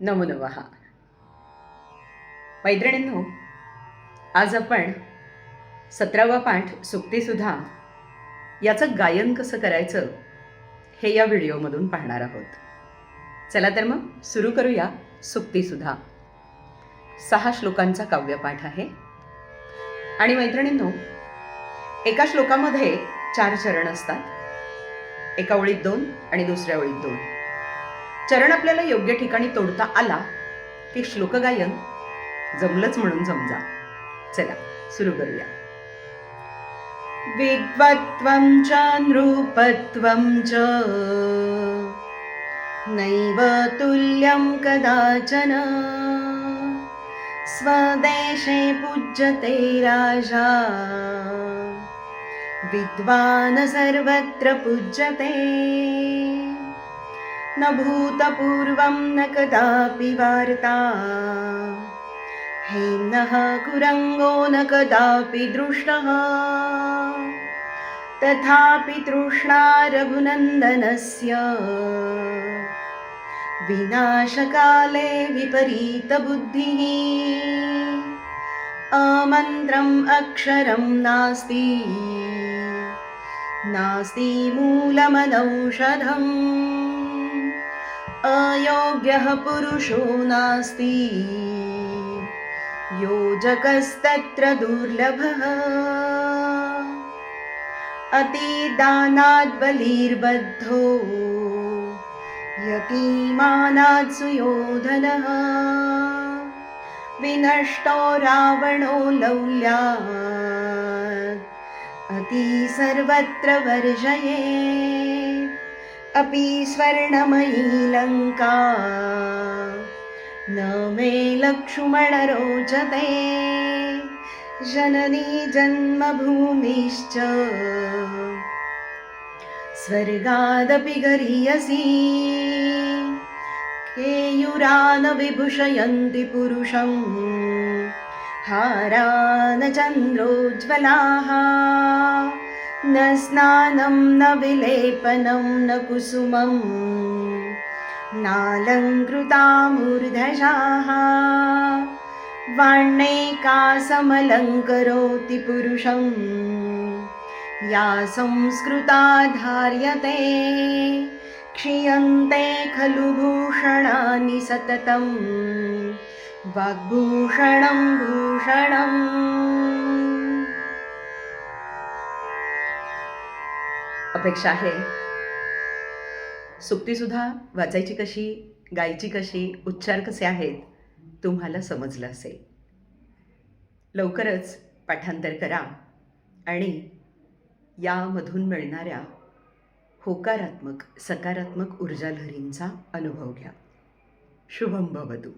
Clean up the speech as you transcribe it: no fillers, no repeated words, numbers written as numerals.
नमो नमः. मैत्रिणींनो, आज आपण 17वा पाठ सुक्तीसुधा याचं गायन कसं करायचं हे या व्हिडिओमधून पाहणार आहोत. चला तर मग सुरू करूया. सुक्तीसुधा 6 श्लोकांचा काव्यपाठ आहे. आणि मैत्रिणींनो, एका श्लोकामध्ये 4 चरण असतात. एका ओळीत 2 आणि दुसऱ्या ओळीत 2. चरण आपल्याला योग्य ठिकाणी तोडता आला की श्लोकगायन जमलंच म्हणून समजा. चला सुरू करूया. विद्वत्त्वं च नृपत्वं च नैव तुल्यं कदाचन. स्वदेशे पूज्यते राजा, विद्वान् सर्वत्र पूज्यते. न भूतपूर्वं न कदापि वार्ता, हेम्नः कुरंगो न कदापि दृष्टः. तथापि तृष्णा रघुनन्दनस्य, विनाशकाले विपरीतबुद्धिः. अमन्त्रम् अक्षरं नास्ति, नास्ति मूलमनौषधम्. अयोग्यः पुरुषो नास्ति, योजकस्तत्र दुर्लभः. अतिदानात् बलिर्बद्धो, यतीमानात् सुयोधनः. विनष्टो रावणो लौल्यात्, अति सर्वत्र वर्जयेत्. अपि स्वर्णमयी लङ्का, न मे लक्ष्मण रोचते. जननी जन्मभूमिश्च, स्वर्गादपि गरीयसी. केयूरान् विभूषयन्ति पुरुषं, हारान् चन्द्रोज्ज्वलाः. न स्नानं न विलेपनं न कुसुमं, नालङ्कृता मूर्धजाः. वाण्णैका समलङ्करोति पुरुषं, या संस्कृता धार्यते. क्षीयन्ते खलु भूषणानि सततं, वाग्भूषणं भूषणम्. अपेक्षा आहे सुक्तीसुद्धा वाचायची कशी, गायची कशी, उच्चार कसे आहेत तुम्हाला समजलं असेल. लवकरच पाठांतर करा आणि यामधून मिळणाऱ्या होकारात्मक सकारात्मक ऊर्जालहरींचा अनुभव घ्या. शुभम भवतु.